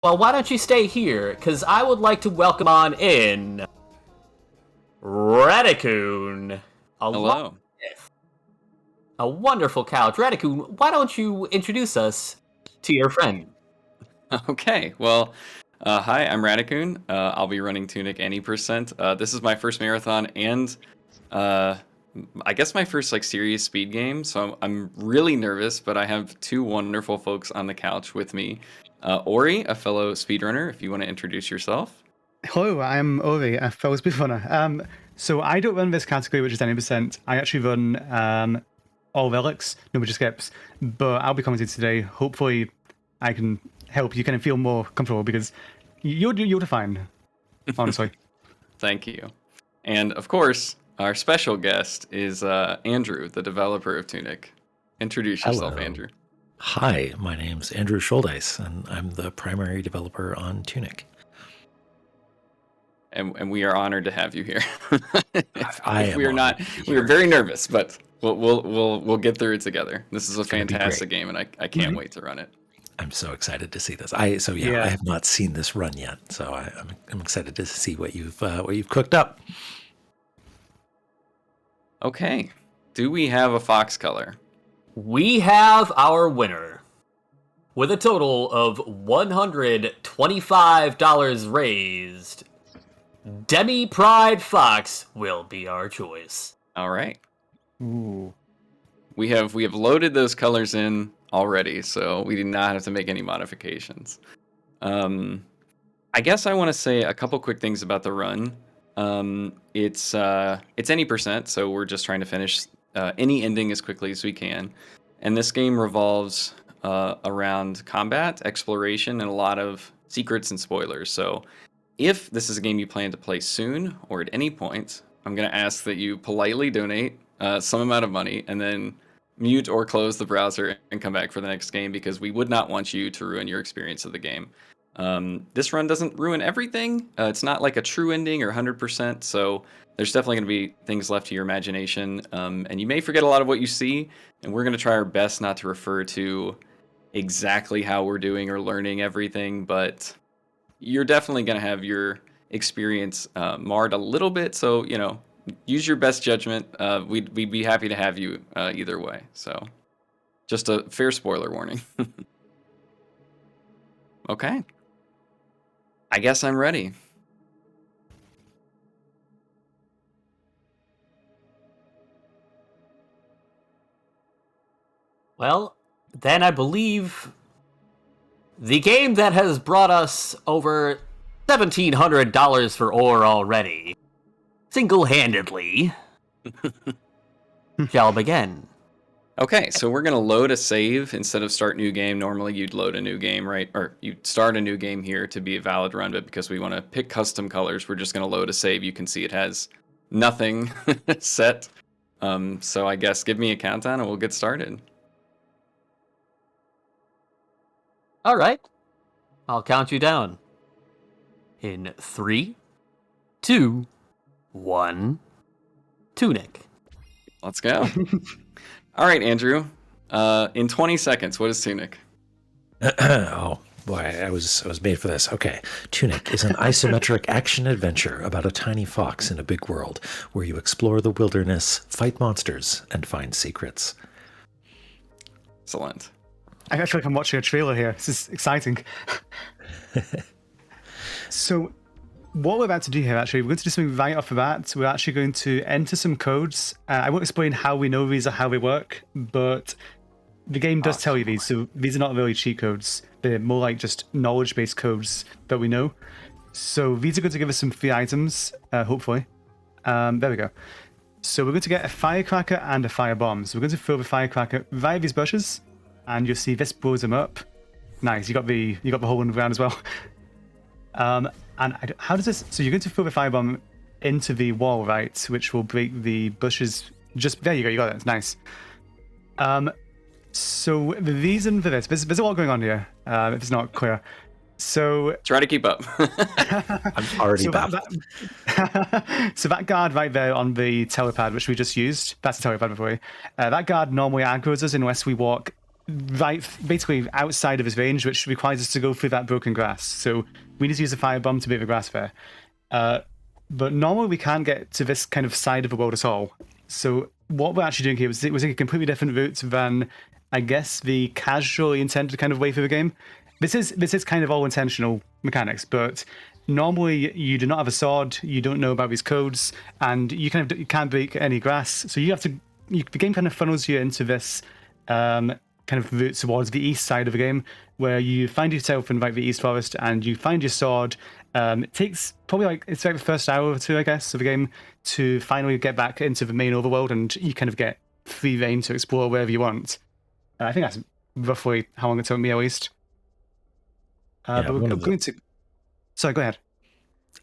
Well, why don't you stay here? Because I would like to welcome on in Radicoon. Hello. A wonderful couch. Radicoon, why don't you introduce us to your friend? Okay, well, hi, I'm Radicoon. I'll be running Tunic any percent. This is my first marathon and uh, I guess my first serious speed game, so I'm really nervous, but I have two wonderful folks on the couch with me. Ori, a fellow speedrunner, if you want to introduce yourself. Hello, I'm Ori, a fellow speedrunner. So I don't run this category, which is 90%. I actually run all relics, nobody skips. But I'll be commenting today. Hopefully, I can help you kind of feel more comfortable because you'll do fine, honestly. Thank you. And of course, our special guest is Andrew, the developer of Tunic. Introduce yourself, Hello. Andrew. Hi, my name's Andrew Scholdice, and I'm the primary developer on Tunic. And we are honored to have you here. We are very nervous, but we'll get through it together. This is a fantastic game, and I can't wait to run it. I'm so excited to see this. I have not seen this run yet, so I'm excited to see what you've cooked up. Okay, do we have a fox color? We have our winner. With a total of $125 raised, Demi Pride Fox will be our choice. All right. Ooh. We have loaded those colors in already, so we did not have to make any modifications. I guess I want to say a couple quick things about the run. It's any percent, so we're just trying to finish any ending as quickly as we can. And this game revolves around combat, exploration, and a lot of secrets and spoilers. So if this is a game you plan to play soon or at any point, I'm going to ask that you politely donate some amount of money and then mute or close the browser and come back for the next game, because we would not want you to ruin your experience of the game. This run doesn't ruin everything. It's not like a true ending or 100%, so there's definitely going to be things left to your imagination, and you may forget a lot of what you see, and we're going to try our best not to refer to exactly how we're doing or learning everything, but you're definitely going to have your experience marred a little bit, so, use your best judgment. We'd be happy to have you either way, so just a fair spoiler warning. Okay. I guess I'm ready. Well, then I believe the game that has brought us over $1,700 for ore already, single-handedly, shall begin. Okay, so we're going to load a save instead of start new game. Normally you'd load a new game, right? Or you'd start a new game here to be a valid run, but because we want to pick custom colors, we're just going to load a save. You can see it has nothing set. So I guess give me a countdown and we'll get started. All right. I'll count you down. In 3, 2, 1, Tunic. Let's go. All right, Andrew. In 20 seconds, what is Tunic? Oh boy, I was made for this. Okay, Tunic is an isometric action adventure about a tiny fox in a big world where you explore the wilderness, fight monsters, and find secrets. Excellent. I feel like I'm watching a trailer here. This is exciting. So, what we're about to do here, actually, we're going to do something right off the bat. We're actually going to enter some codes. I won't explain how we know these or how they work, but the game does tell you these. So these are not really cheat codes. They're more like just knowledge-based codes that we know. So these are going to give us some free items, hopefully. There we go. So we're going to get a firecracker and a firebomb. So we're going to throw the firecracker via these bushes, and you'll see this blows them up. Nice, you got the hole in the ground as well. How does this? So you're going to throw the firebomb into the wall, right? Which will break the bushes. Just there you go. You got it. Nice. So the reason for this, there's a lot going on here. If it's not clear. So try to keep up. I'm already baffled. So that guard right there on the telepad, which we just used, that's a telepad before. That guard normally aggroes us unless we walk basically outside of his range, which requires us to go through that broken grass. So we need to use a firebomb to beat the grass there. But normally we can't get to this kind of side of the world at all. So what we're actually doing here was a completely different route than, I guess, the casually intended kind of way through the game. This is kind of all intentional mechanics, but normally you do not have a sword, you don't know about these codes, and you can't break any grass. So you have to. The game kind of funnels you into this kind of route towards the east side of the game, where you find yourself in like the East Forest and you find your sword. It takes probably it's like the first hour or two, I guess, of the game to finally get back into the main overworld, and you kind of get free reign to explore wherever you want. I think that's roughly how long it took me, at least. But we're going to. Sorry, go ahead.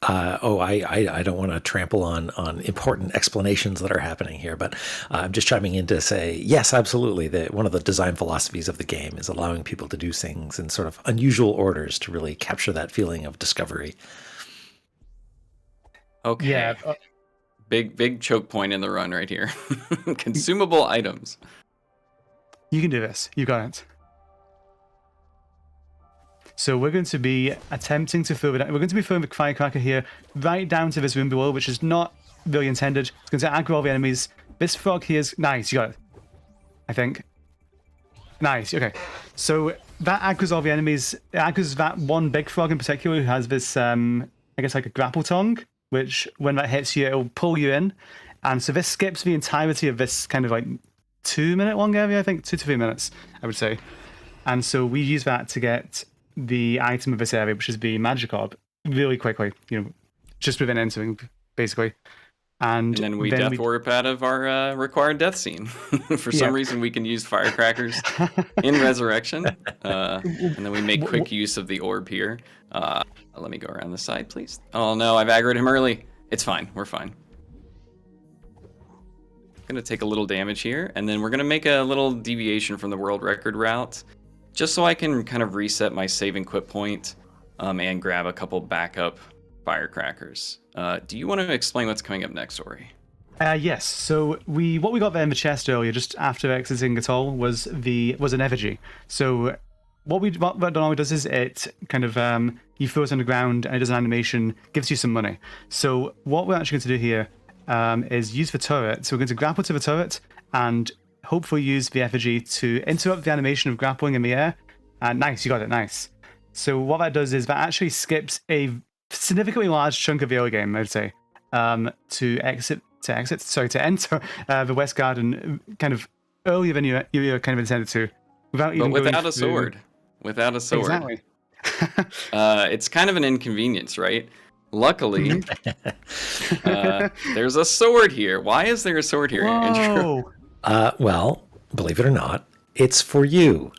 I don't want to trample on important explanations that are happening here, but I'm just chiming in to say, yes, absolutely. One of the design philosophies of the game is allowing people to do things in sort of unusual orders to really capture that feeling of discovery. Okay. Yeah. Big choke point in the run right here. Consumable items. You can do this. You got it. So we're going to be attempting to throw it. We're going to be throwing the firecracker here right down to this room below, which is not really intended. It's going to aggro all the enemies. This frog here is nice. You got it. I think. Nice. Okay. So that aggroes all the enemies. It aggroes that one big frog in particular who has this, I guess, like a grapple tongue, which when that hits you, it'll pull you in. And so this skips the entirety of this kind of like 2-minute long area, I think, 2 to 3 minutes, I would say. And so we use that to get the item of this area, which is the magic orb, really quickly, just within entering, basically. And then we death warp out of our required death scene. For some reason, we can use firecrackers in Resurrection. And then we make quick use of the orb here. Let me go around the side, please. Oh no, I've aggroed him early. It's fine. We're fine. Gonna take a little damage here, and then we're gonna make a little deviation from the world record route, just so I can kind of reset my save and quit point, and grab a couple backup firecrackers. Do you want to explain what's coming up next, Ori? Yes. So what we got there in the chest earlier, just after exiting it all, was an effigy. So what normally does is it kind of you throw it on the ground and it does an animation, gives you some money. So what we're actually going to do here is use the turret. So we're going to grapple to the turret and hopefully use the effigy to interrupt the animation of grappling in the air. Nice, you got it, nice. So what that does is that actually skips a significantly large chunk of the early game, I would say, to enter the West Garden kind of earlier than you were kind of intended to, without a sword. Without a sword. Exactly. It's kind of an inconvenience, right? Luckily, there's a sword here. Why is there a sword here, Andrew? Well, believe it or not, it's for you.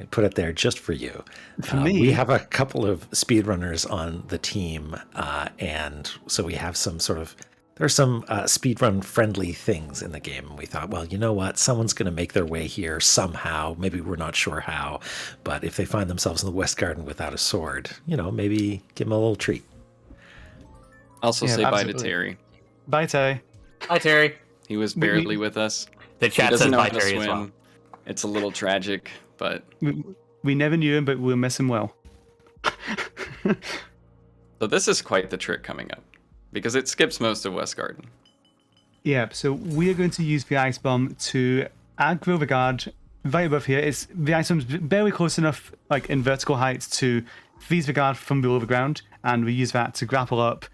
I put it there just for you. For me? We have a couple of speedrunners on the team, and so we have there's some speedrun friendly things in the game. And we thought, well, you know what? Someone's going to make their way here somehow. Maybe we're not sure how, but if they find themselves in the West Garden without a sword, maybe give them a little treat. Also say bye to Terry. Bye, Terry. Hi, Terry. He was barely with us. The chat says bye, Terry, as well. It's a little tragic, but... We never knew him, but we'll miss him well. So this is quite the trick coming up, because it skips most of West Garden. Yeah, so we are going to use the ice bomb to aggro the guard right above here. The ice bomb's barely close enough, like in vertical height, to freeze the guard from below the ground, and we use that to grapple up.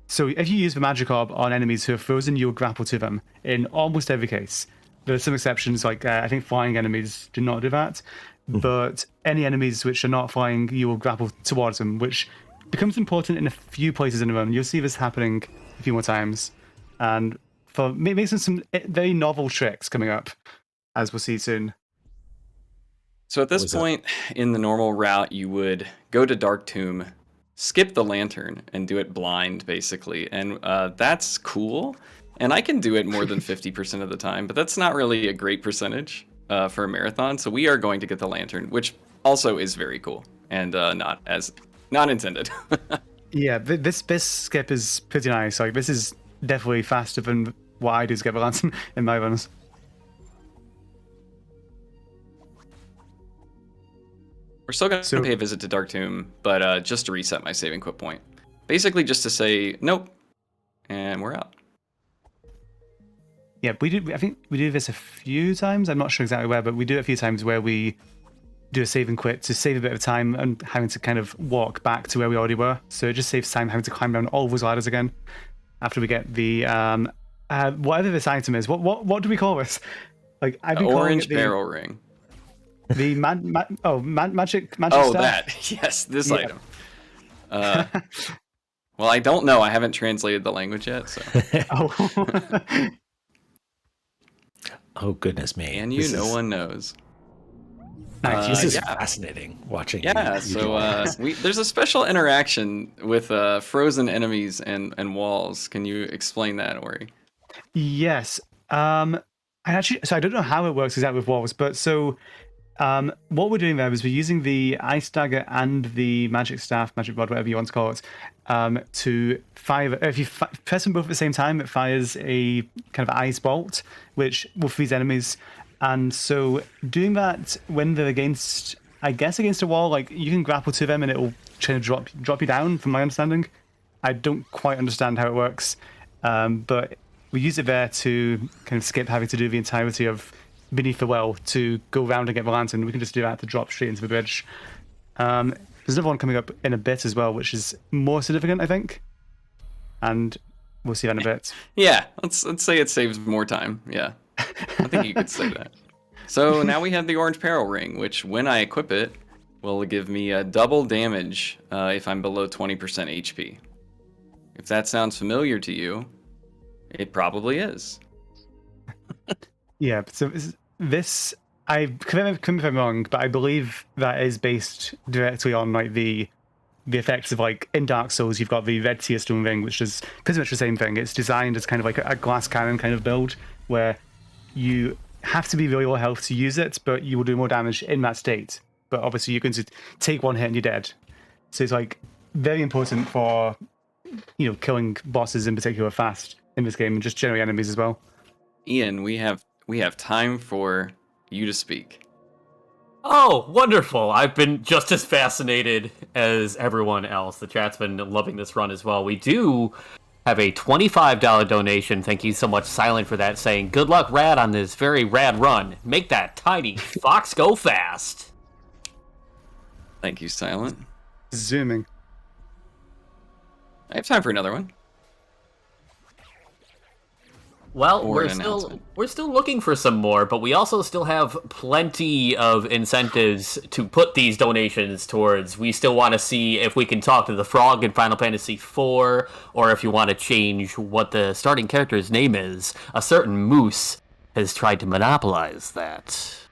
So if you use the magic orb on enemies who are frozen, you'll grapple to them in almost every case. There are some exceptions, like I think flying enemies do not do that, but any enemies which are not flying, you will grapple towards them, which becomes important in a few places in the run. You'll see this happening a few more times, and for making some very novel tricks coming up, as we'll see soon. So at this point in the normal route, you would go to Dark Tomb, skip the lantern, and do it blind, basically. And that's cool. And I can do it more than 50% of the time, but that's not really a great percentage for a marathon. So we are going to get the lantern, which also is very cool and not intended. Yeah, this skip is pretty nice. Like, this is definitely faster than what I do to get the lantern in my runs. We're still going to So- pay a visit to Dark Tomb, but just to reset my save and quit point. Basically, just to say nope, and we're out. Yeah, I think we do this a few times. I'm not sure exactly where, but we do it a few times where we do a save and quit to save a bit of time and having to kind of walk back to where we already were. So it just saves time having to climb down all those ladders again after we get the whatever this item is. What do we call this? Like I've been calling Orange it the barrel ring. the magic Oh, staff? that. Yes, this Yeah. item. Well, I don't know. I haven't translated the language yet, so. Oh. Oh goodness me! And you, This no is- one knows. Nice. This is yeah. fascinating watching. Yeah, you so do there's a special interaction with frozen enemies and walls. Can you explain that, Ori? Yes. I don't know how it works exactly with walls, but so what we're doing there is we're using the ice dagger and the magic staff, magic rod, whatever you want to call it, to fire. If you press them both at the same time, it fires a kind of ice bolt, which will freeze enemies. And so doing that when they're against a wall, like you can grapple to them and it will kind of drop you down. From my understanding, I don't quite understand how it works, but we use it there to kind of skip having to do the entirety of beneath the well to go round and get the lantern. We can just do that to drop straight into the bridge. There's another one coming up in a bit as well, which is more significant, I think. And we'll see that in a bit. Yeah, let's say it saves more time. Yeah, I think you could say that. So now we have the orange peril ring, which when I equip it, will give me a double damage if I'm below 20% HP. If that sounds familiar to you, it probably is. Yeah, so this I correct me if I'm wrong, but I believe that is based directly on like the effects of like in Dark Souls you've got the red tear stone ring, which is pretty much the same thing. It's designed as kind of like a glass cannon kind of build where you have to be really low health to use it, but you will do more damage in that state. But obviously you're going to take one hit and you're dead. So it's like very important for killing bosses in particular fast in this game and just generally enemies as well. Ian, we have time for you to speak. Oh, wonderful. I've been just as fascinated as everyone else. The chat's been loving this run as well. We do have a $25 donation. Thank you so much, Silent, for that, saying, good luck, Rad, on this very rad run. Make that tiny fox go fast. Thank you, Silent. Zooming. I have time for another one. Well, Or we're an still announcement. looking for some more, but we also still have plenty of incentives to put these donations towards. We still want to see if we can talk to the frog in Final Fantasy IV, or if you want to change what the starting character's name is. A certain moose has tried to monopolize that.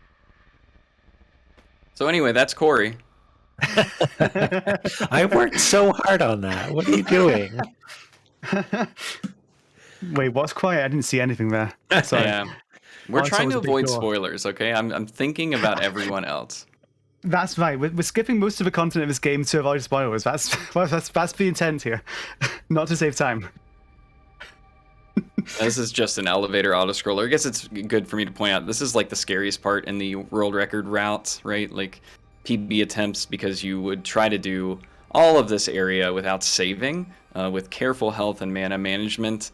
So anyway, that's Corey. I worked so hard on that. What are you doing? Wait, what's quiet? I didn't see anything there. Sorry. Yeah. We're Oh, so trying it to was a big avoid door. spoilers, okay? I'm thinking about everyone else. That's right. We're skipping most of the content of this game to avoid spoilers. That's the intent here, not to save time. This is just an elevator auto-scroller. I guess it's good for me to point out, this is like the scariest part in the world record routes, right? Like PB attempts, because you would try to do all of this area without saving, with careful health and mana management.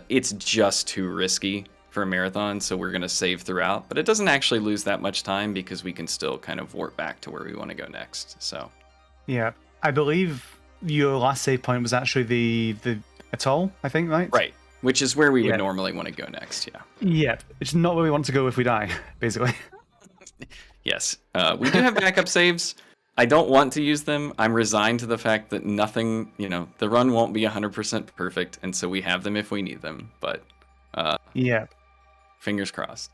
It's just too risky for a marathon, so we're going to save throughout. But it doesn't actually lose that much time because we can still kind of warp back to where we want to go next. So Yeah, I believe your last save point was actually the atoll, I think, right? right, which is where we Yeah. would normally want to go next, yeah. Yeah, it's not where we want to go if we die, basically. Yes, we do have backup saves. I don't want to use them. I'm resigned to the fact that nothing, the run won't be 100% perfect, and so we have them if we need them. But Yeah. fingers crossed.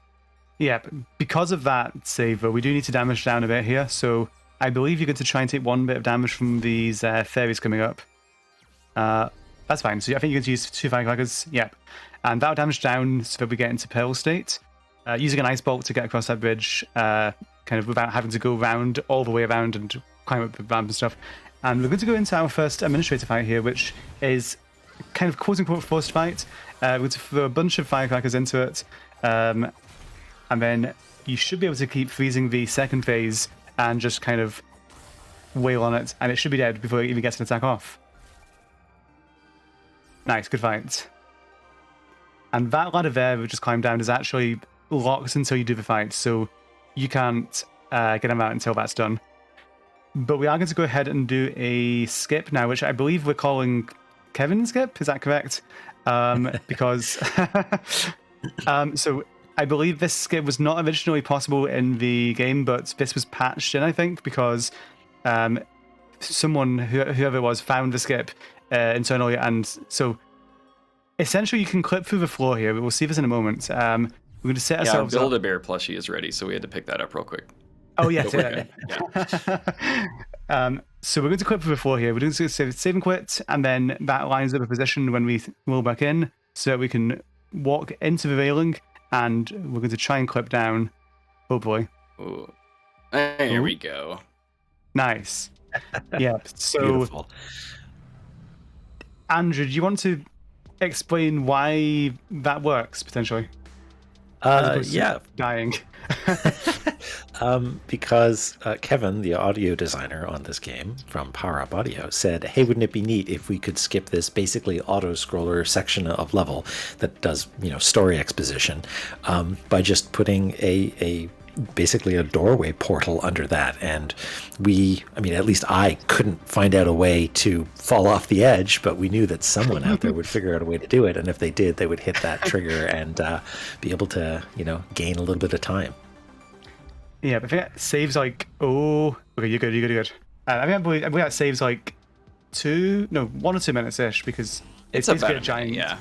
Yeah, because of that save, though, we do need to damage down a bit here. So I believe you're going to try and take one bit of damage from these fairies coming up. That's fine. So I think you're going to use 2 firecrackers. Yep. And that'll damage down so that we get into Pearl state. Using an ice bolt to get across that bridge, kind of without having to go round all the way around and climb up the ramp and stuff. And we're going to go into our first administrator fight here, which is kind of quote-unquote forced fight. We're going to throw a bunch of firecrackers into it. And then you should be able to keep freezing the second phase and just kind of wail on it, and it should be dead before it even gets an attack off. Nice, good fight. And that ladder there we just climbed down is actually locked until you do the fight, so you can't get him out until that's done. But we are going to go ahead and do a skip now, which I believe we're calling Kevin's skip. Is that correct? Because so I believe this skip was not originally possible in the game, but this was patched in, I think, because someone, whoever it was, found the skip internally, and so essentially you can clip through the floor here. We'll see this in a moment. We're going to set ourselves Build up. a bear plushie is ready, so we had to pick that up real quick. Oh yes, Yeah. So we're going to clip through the floor here. We're going to save and quit, and then that lines up a position when we roll back in, so that we can walk into the railing, and we're going to try and clip down. Hopefully. Ooh. There we go. Nice. Yeah. So, Beautiful. Andrew, do you want to explain why that works potentially? As opposed to Yeah. dying. Because Kevin, the audio designer on this game from Power Up Audio, said, hey, wouldn't it be neat if we could skip this basically auto-scroller section of level that does, story exposition by just putting basically a doorway portal under that. And at least I couldn't find out a way to fall off the edge, but we knew that someone out there would figure out a way to do it. And if they did, they would hit that trigger and be able to, gain a little bit of time. Yeah, but I think that saves okay, you're good. I believe that saves 1 or 2 minutes ish, because it's about basically a giant. minute,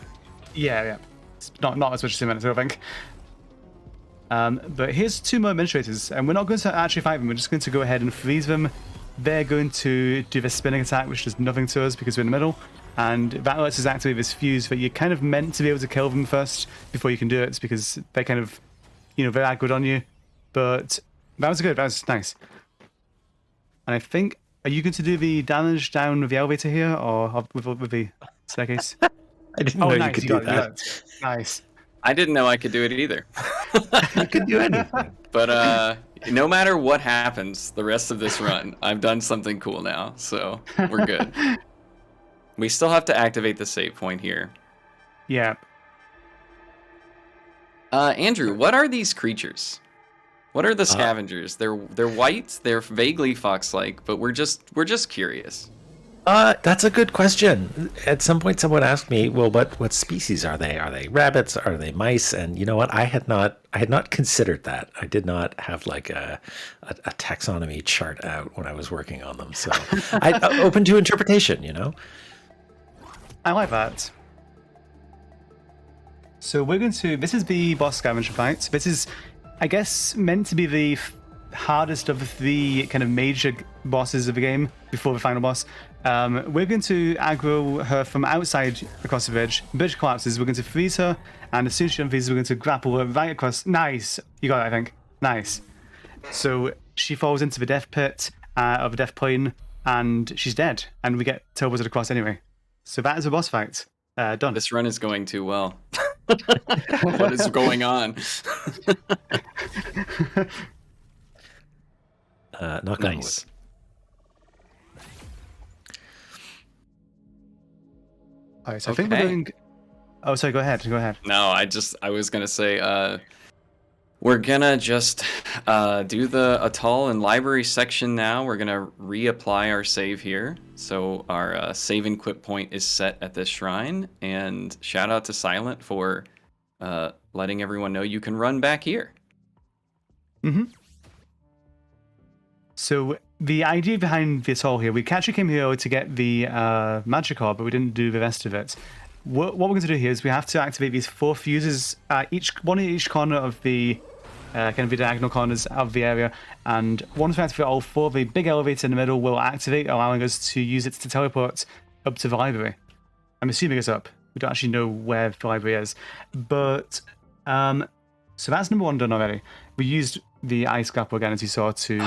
Yeah. It's not as much as 2 minutes, I don't think. But here's 2 more administrators, and we're not going to actually fight them. We're just going to go ahead and freeze them. They're going to do the spinning attack, which does nothing to us because we're in the middle, and that lets us activate this fuse. But you're kind of meant to be able to kill them first before you can do it, because they're kind of, they're aggroed on you. But that was good. That was nice. And I think, are you going to do the damage down with the elevator here, or with the staircase? I didn't know nice, you could you do got that. it. Nice. I didn't know I could do it either. You could do anything. But no matter what happens the rest of this run, I've done something cool now, so we're good. We still have to activate the save point here. Yeah. Andrew, what are these creatures? What are the scavengers? They're white, they're vaguely fox-like, but we're just curious. That's a good question. At some point, someone asked me, "Well, what species are they? Are they rabbits? Are they mice?" And you know what? I had not considered that. I did not have like a taxonomy chart out when I was working on them. So I open to interpretation. I like that. So we're going to. This is the boss scavenger fight. This is, I guess, meant to be the hardest of the kind of major bosses of the game before the final boss. We're going to aggro her from outside across the bridge. The bridge collapses. We're going to freeze her, and as soon as she unfreezes, we're going to grapple her right across. Nice, you got it, I think. Nice. So she falls into the death pit of the death plane, and she's dead. And we get teleported across anyway. So that is a boss fight. Done. This run is going too well. What is going on? Knock on wood. Nice. All right, so I think we're doing. Oh, sorry. Go ahead. No, I was gonna say, we're gonna just do the Atoll and library section now. We're gonna reapply our save here. So our save and quit point is set at this shrine. And shout out to Silent for letting everyone know you can run back here. Mm-hmm. So the idea behind this all here, we actually came here to get the magic orb, but we didn't do the rest of it. What we're going to do here is we have to activate these 4 fuses, one in each corner of the kind of the diagonal corners of the area, and once we activate all 4, the big elevator in the middle will activate, allowing us to use it to teleport up to the library. I'm assuming it's up. We don't actually know where the library is, but so that's number 1 done already. We used the ice grapple again, as you saw, to.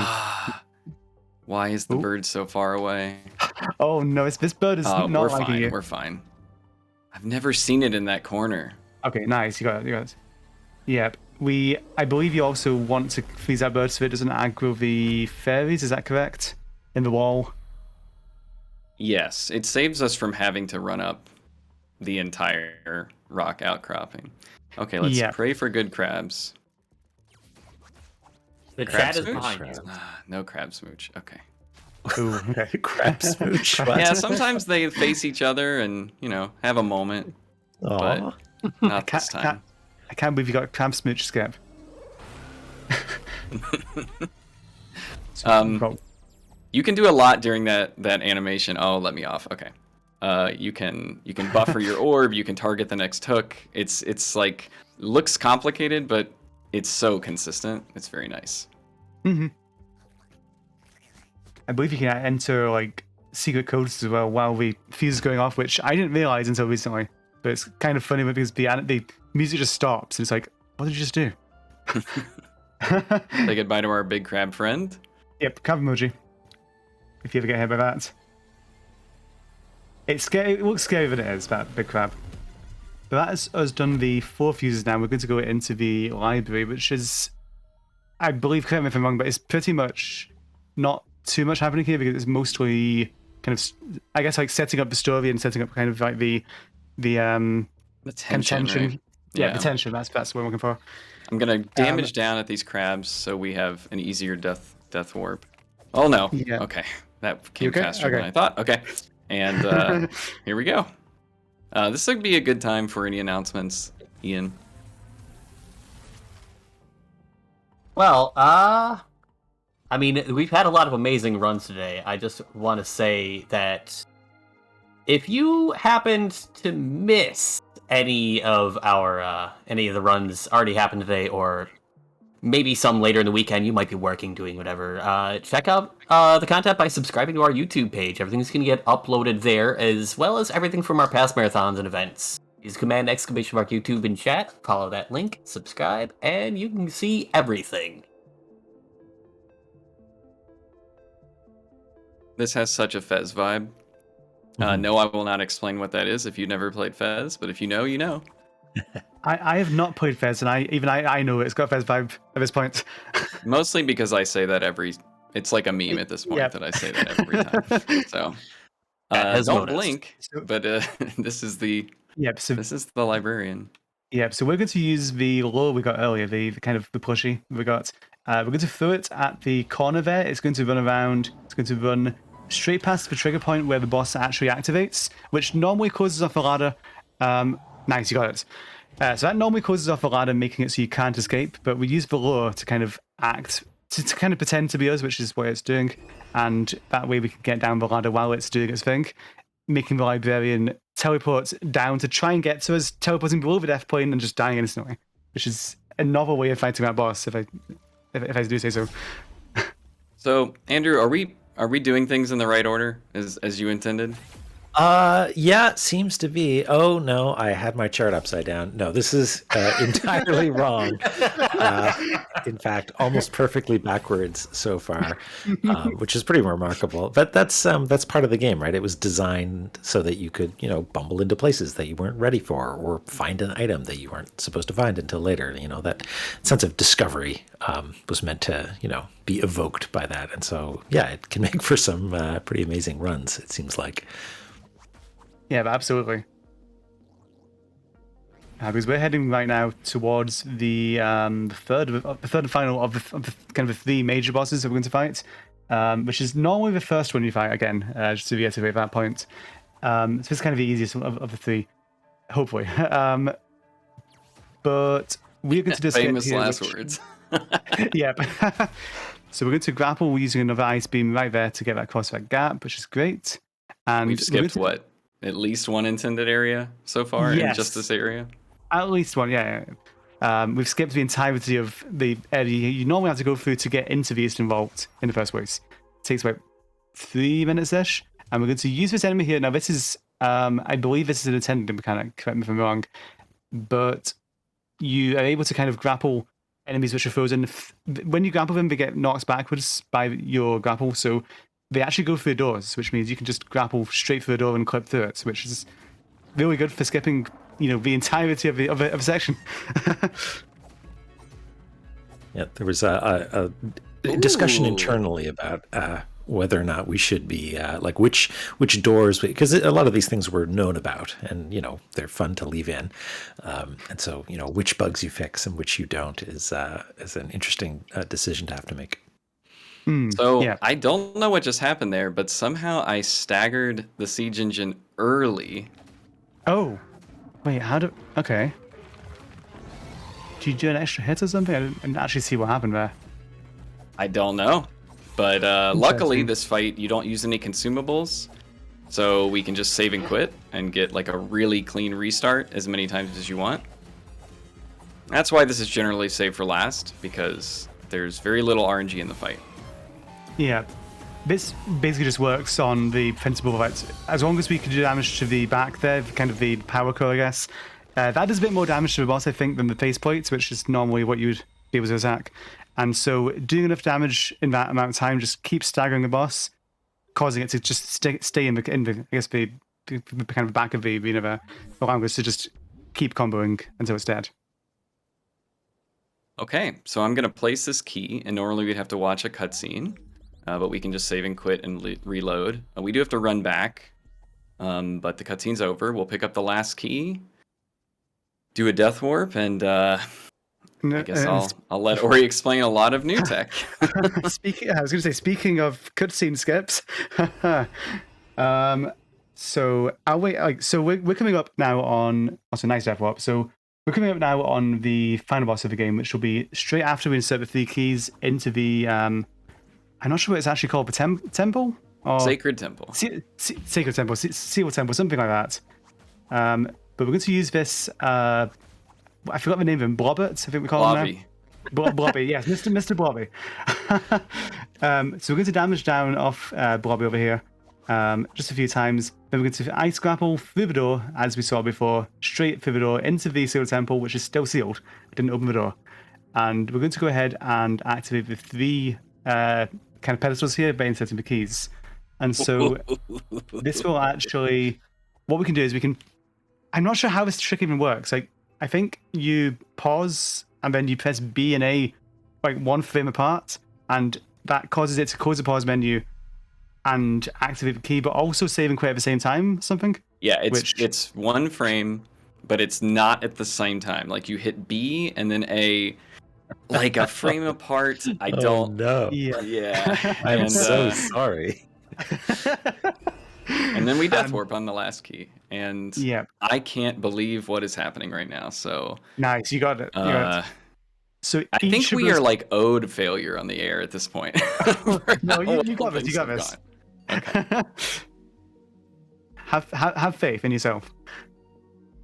Why is the bird so far away? Oh no, this bird is not we're liking fine. you. We're fine. I've never seen it in that corner. Okay, nice. You got it. Yep. I believe you also want to freeze that bird so it doesn't aggro the fairies. Is that correct? In the wall. Yes, it saves us from having to run up the entire rock outcropping. Okay, let's Yeah. pray for good crabs. The Crab chat is smooch? behind you. No crab smooch. Okay. Ooh, okay. Crab smooch. What? Yeah, sometimes they face each other and, have a moment, Aw. but not this time. I can't believe you got a crab smooch, Skip. You can do a lot during that animation. Oh, let me off. Okay. You can buffer your orb. You can target the next hook. It's like looks complicated, but it's so consistent. It's very nice. Mm-hmm. I believe you can enter like secret codes as well while the fuse is going off, which I didn't realize until recently. But it's kind of funny because the music just stops and it's like, what did you just do? Say goodbye to our big crab friend. Yep, crab emoji. If you ever get hit by that. It's scary. It looks scarier than it is, that big crab. But that's us done the 4 fuses now. We're going to go into the library, which is, I believe, correct me if I'm wrong, but it's pretty much not too much happening here because it's mostly kind of, I guess, like setting up the story and setting up kind of like the tension. Right? Yeah, the tension. That's what I'm looking for. I'm gonna damage down at these crabs so we have an easier death warp. Oh no. Yeah. Okay, that came okay? faster than I thought. Okay, and here we go. This would be a good time for any announcements, Ian. Well, I mean, we've had a lot of amazing runs today. I just want to say that if you happened to miss any of the runs already happened today, or maybe some later in the weekend, you might be working, doing whatever, check out the content by subscribing to our YouTube page. Everything's going to get uploaded there, as well as everything from our past marathons and events. Use command ! Mark YouTube in chat, follow that link, subscribe, and you can see everything. This has such a Fez vibe. No, I will not explain what that is if you've never played Fez, but if you know, you know. I have not played Fez, and I know it's got a Fez vibe at this point. Mostly because I say that it's like a meme at this point that I say that every time. So don't blink, but this is the librarian. Yep, so we're going to use the lure we got earlier, the kind of the plushie we got. We're going to throw it at the corner there. It's going to run around. It's going to run straight past the trigger point where the boss actually activates, which normally closes off a ladder. Nice, you got it. So that normally closes off a ladder, making it so you can't escape, but we use the lure to kind of act, to kind of pretend to be us, which is what it's doing, and that way we can get down the ladder while it's doing its thing, making the librarian teleport down to try and get to us, teleporting below the death plane and just dying instantly, which is a novel way of fighting that boss, if I do say so. So, Andrew, are we doing things in the right order as you intended? Yeah, seems to be. Oh no, I had my chart upside down. No, this is entirely wrong. In fact, almost perfectly backwards so far, which is pretty remarkable. But that's part of the game, right? It was designed so that you could, bumble into places that you weren't ready for, or find an item that you weren't supposed to find until later. That sense of discovery was meant to, be evoked by that. And so, yeah, it can make for some pretty amazing runs, it seems like. Yeah, absolutely. Because we're heading right now towards the third and final of the kind of the 3 major bosses that we're going to fight, which is normally the first one you fight again. Just to reiterate that point, so it's kind of the easiest of the 3, hopefully. But we're going to just famous last words. Yep. So we're going to grapple using another ice beam right there to get that across that gap, which is great. And we've skipped what? At least one intended area so far in just this area? At least one, yeah. We've skipped the entirety of the area you normally have to go through to get into the Eastern Vault in the first place. It takes about 3 minutes-ish. And we're going to use this enemy here. Now, this is, I believe this is an attendant mechanic, correct me if I'm wrong. But you are able to kind of grapple enemies which are frozen. When you grapple them, they get knocked backwards by your grapple. So they actually go through doors, which means you can just grapple straight through the door and clip through it, which is really good for skipping, the entirety of a section. Yeah, there was a discussion Ooh. internally about whether or not we should be like which doors, because a lot of these things were known about, and they're fun to leave in, and so which bugs you fix and which you don't is an interesting decision to have to make. So Yeah. I don't know what just happened there, but somehow I staggered the siege engine early. Oh, wait. Okay. Did you do an extra hit or something? I didn't actually see what happened there. I don't know. But luckily, Interesting. this fight, you don't use any consumables. So we can just save and quit and get like a really clean restart as many times as you want. That's why this is generally saved for last, because there's very little RNG in the fight. Yeah. This basically just works on the defensible fights. As long as we can do damage to the back there, kind of the power core, I guess. That does a bit more damage to the boss, I think, than the faceplates, which is normally what you would be able to attack. And so doing enough damage in that amount of time just keeps staggering the boss, causing it to just stay in the I guess the kind of back of the universe, allowing us to just keep comboing until it's dead. Okay, so I'm going to place this key, and normally we'd have to watch a cutscene, but we can just save and quit and reload. We do have to run back, but the cutscene's over. We'll pick up the last key, do a death warp, and I guess I'll let Ori explain a lot of new tech. I was going to say, speaking of cutscene skips, so I'll wait. So we're coming up now on. Also, nice death warp. So we're coming up now on the final boss of the game, which will be straight after we insert the 3 keys into the. I'm not sure what it's actually called, the temple or Sacred Temple. Sacred Temple, Seal Temple, something like that. But we're going to use this. I forgot the name of him. Blobbert, I think we call him now. Blobby, yes, Mr. Blobby. So we're going to damage down off Blobby over here just a few times. Then we're going to ice grapple through the door, as we saw before, straight through the door into the sealed temple, which is still sealed. It didn't open the door. And we're going to go ahead and activate the 3 kind of pedestals here by inserting the keys. And so this will actually... What we can do is we can... I'm not sure how this trick even works. Like, I think you pause and then you press B and A like 1 frame apart, and that causes it to close the pause menu and activate the key, but also save and quit at the same time, something? Yeah, it's 1 frame, but it's not at the same time. Like you hit B and then A, like a frame apart. I don't. No. Yeah. I'm And, so sorry. And then we death warp on the last key, and Yeah. I can't believe what is happening right now. So Nice, you got it. So I think each of we those- are like owed failure on the air at this point. No, you got this. You got this. Okay. Have faith in yourself.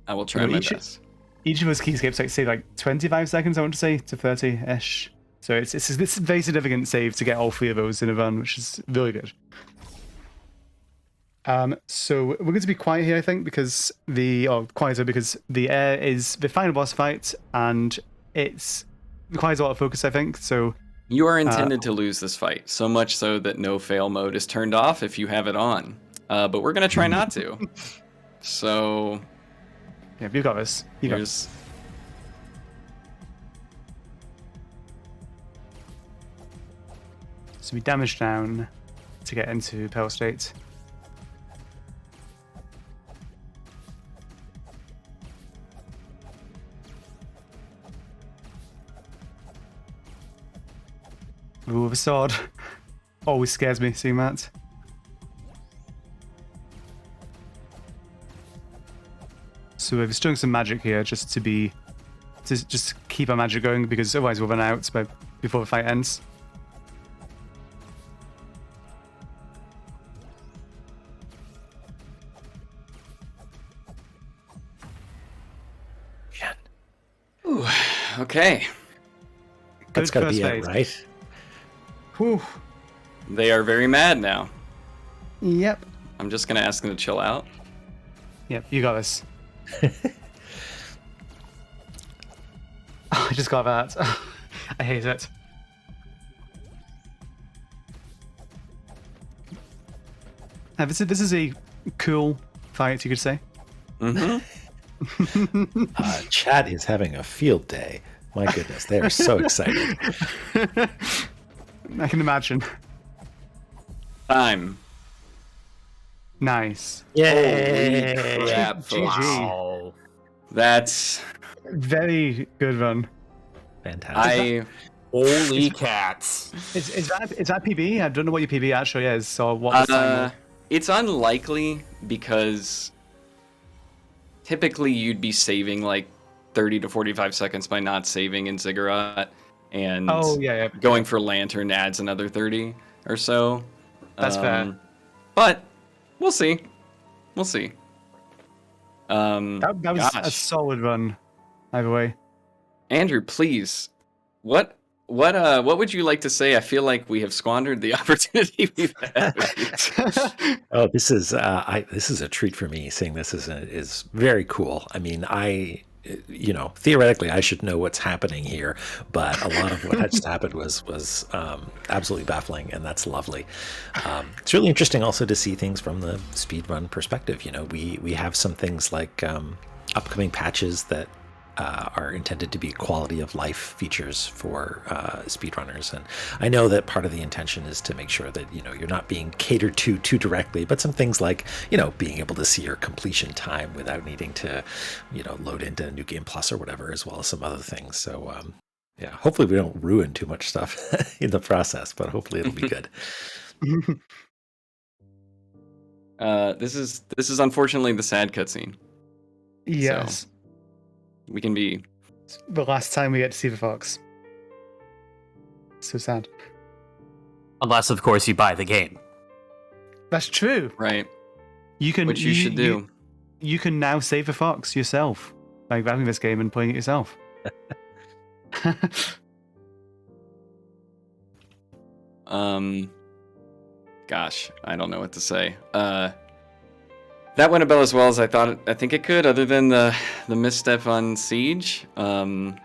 I will try my each- best. Each of those keyscapes, like say, like 25 seconds. I want to say to 30-ish. So it's this very significant save to get all 3 of those in a run, which is really good. So we're going to be quiet here, I think, because quieter because the air is the final boss fight, and it requires a lot of focus, I think. So You are intended to lose this fight, so much so that no fail mode is turned off if you have it on. But we're gonna try not to. So yeah, you got this. You got this. here's So we damage down to get into Pearl State. Ooh, the sword. Always scares me seeing that. So we're doing some magic here just to just keep our magic going, because otherwise we'll run out before the fight ends. Ooh, okay. That's Good got to be first it, phase. right? Whew. They are very mad now. Yep. I'm just gonna ask them to chill out. Yep, you got this. I just got that. I hate it. This is a cool fight, you could say. Mm-hmm. Chat is having a field day. My goodness, they are so excited. I can imagine. Time. Nice. Holy crap, folks. GG. Wow. That's Very good run. Fantastic. Holy cats. Is that PB? I don't know what your PB actually is, so what this time was. It's unlikely because typically you'd be saving like 30 to 45 seconds by not saving in Ziggurat, and Oh, yeah. going for Lantern adds another 30 or so. That's fair. But we'll see. We'll see. That was a Gosh. solid run, either way. Andrew, please, what would you like to say? I feel like we have squandered the opportunity we've had with you. Oh, this is a treat for me. Seeing this is very cool. I mean, theoretically, I should know what's happening here, but a lot of what had just happened was absolutely baffling, and that's lovely. It's really interesting also to see things from the speedrun perspective. You know, we have some things like upcoming patches that are intended to be quality of life features for speedrunners, and I know that part of the intention is to make sure that you're not being catered to too directly, but some things like being able to see your completion time without needing to load into New Game Plus or whatever, as well as some other things. So yeah, hopefully we don't ruin too much stuff in the process, but hopefully it'll be good. This is unfortunately the sad cutscene. Yes. So we can be The last time we get to see the fox. So sad. Unless, of course, you buy the game. That's true. right. You can. Which you should do. You can now save the fox yourself by grabbing this game and playing it yourself. Gosh, I don't know what to say. That went about as well as I think it could, other than the misstep on Siege. Thank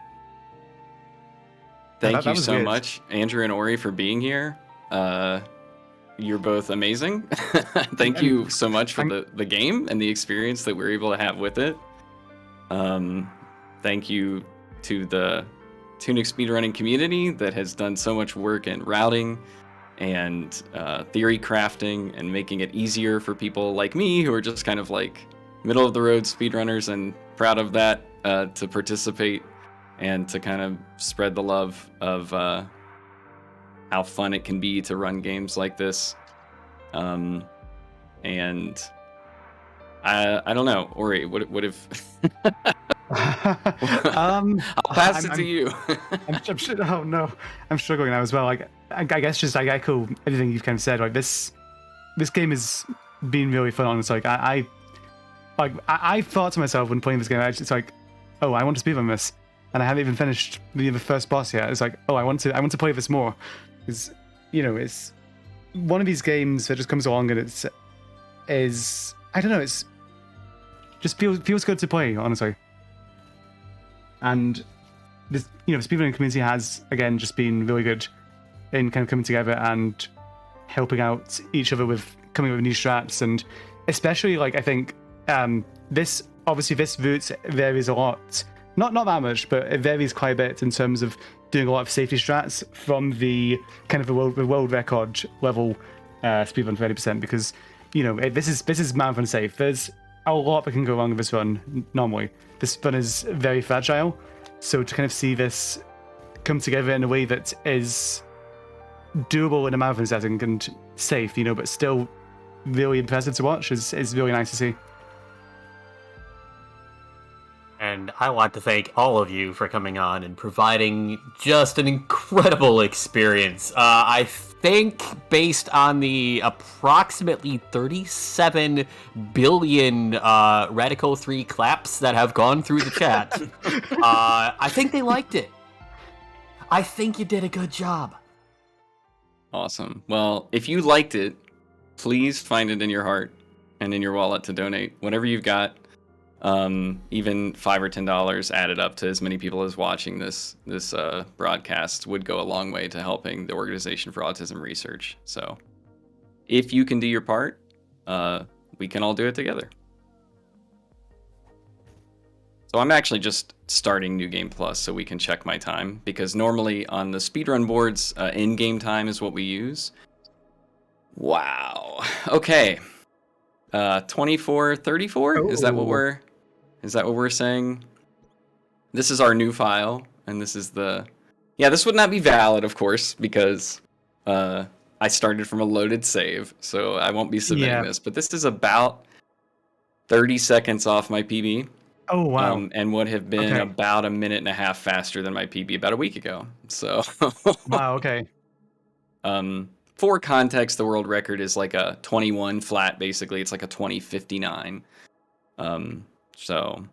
that you was so weird. much, Andrew and Ori, for being here. You're both amazing. Thank you so much for the game and the experience that we're able to have with it. Thank you to the Tunic speedrunning community that has done so much work in routing and theory crafting and making it easier for people like me who are just kind of like middle of the road speedrunners, and proud of that, to participate and to kind of spread the love of how fun it can be to run games like this. And I don't know, Ori, what if I'll pass it to you. I'm sure. Oh no, I'm struggling now as well. Like, I guess just I echo everything you've kind of said. Like this game has been really fun. It's like I thought to myself when playing this game, it's like, oh, I want to speedrun this, and I haven't even finished the first boss yet. It's like, oh, I want to play this more, because it's one of these games that just comes along and is I don't know, it's just feels good to play, honestly. And this, the speedrunning community has, again, just been really good in kind of coming together and helping out each other with coming up with new strats. And especially, like, I think this route varies a lot. Not that much, but it varies quite a bit in terms of doing a lot of safety strats from the kind of the world record level speedrun 30%, because this is marathon safe. There's a lot that can go wrong with this run normally. This run is very fragile, so to kind of see this come together in a way that is doable in a marathon setting and safe, but still really impressive to watch is really nice to see. And I want to thank all of you for coming on and providing just an incredible experience. I think based on the approximately 37 billion Radico 3 claps that have gone through the chat, I think they liked it. I think you did a good job. Awesome. Well, if you liked it, please find it in your heart and in your wallet to donate whatever you've got. Even $5 or $10 added up to as many people as watching this broadcast would go a long way to helping the Organization for Autism Research. So if you can do your part, we can all do it together. So I'm actually just starting New Game Plus so we can check my time, because normally on the speedrun boards, in-game time is what we use. Wow. Okay. 2434? Is that what we're saying? This is our new file, and this is the... Yeah, this would not be valid, of course, because I started from a loaded save, so I won't be submitting this. But this is about 30 seconds off my PB. Oh, wow. And would have been about a minute and a half faster than my PB about a week ago. So... Wow, okay. For context, the world record is like a 21 flat, basically. It's like a 20:59. So...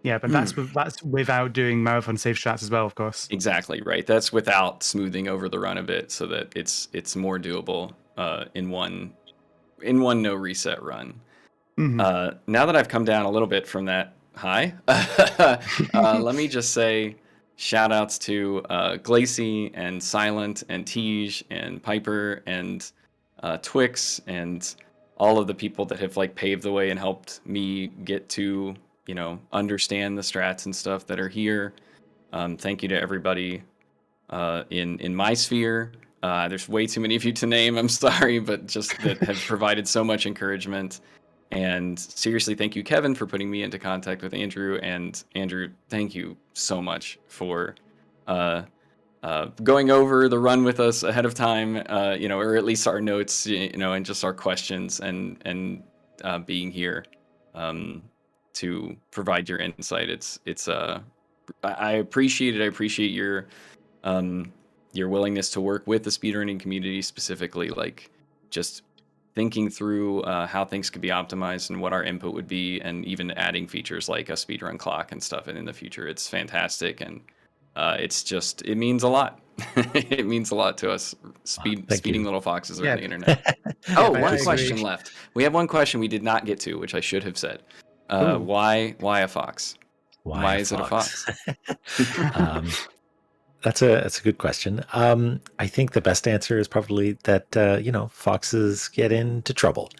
Yeah, but that's without doing marathon safe strats as well, of course. Exactly, right. That's without smoothing over the run a bit so that it's more doable in one no reset run. Now that I've come down a little bit from that high, let me just say shout outs to Glacy and Silent and Tej and Piper and Twix and all of the people that have like paved the way and helped me get to, you know, understand the strats and stuff that are here. Thank you to everybody in my sphere. There's way too many of you to name, I'm sorry, but just that have provided so much encouragement. And seriously, thank you, Kevin, for putting me into contact with Andrew. And Andrew, thank you so much for going over the run with us ahead of time, you know, or at least our notes, you know, and just our questions and being here to provide your insight. I appreciate it. I appreciate your willingness to work with the speedrunning community, specifically, like just thinking through how things could be optimized and what our input would be, and even adding features like a speedrun clock and stuff in the future. It's fantastic, and it means a lot. It means a lot to us speeding little foxes around the internet. One question left. We have one question we did not get to, which I should have said. Why a fox? Why is it a fox? That's a good question. I think the best answer is probably that you know, foxes get into trouble.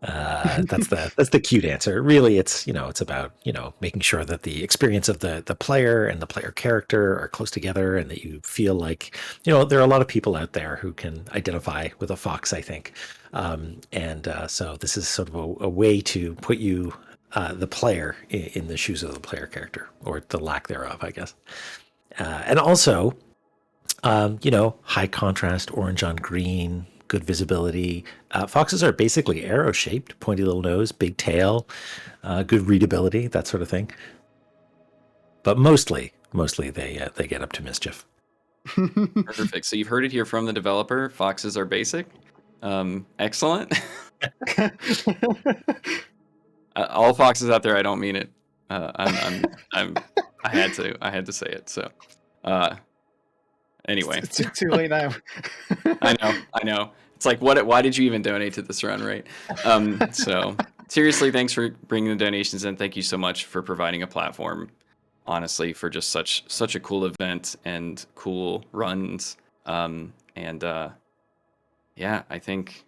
That's the cute answer. Really, it's, you know, it's about, you know, making sure that the experience of the player and the player character are close together, and that you feel like, you know, there are a lot of people out there who can identify with a fox, I think. So this is sort of a way to put you, the player, in the shoes of the player character, or the lack thereof, I guess. And also, you know, high contrast, orange on green, good visibility. Foxes are basically arrow-shaped, pointy little nose, big tail, good readability, that sort of thing. But mostly they get up to mischief. Perfect. So you've heard it here from the developer. Foxes are basic. Excellent. All foxes out there, I don't mean it. I had to say it. So, anyway, It's too late now. I know. It's like, why did you even donate to this run, right? So seriously, thanks for bringing the donations in. Thank you so much for providing a platform, honestly, for just such a cool event and cool runs. Yeah, I think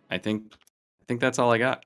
that's all I got.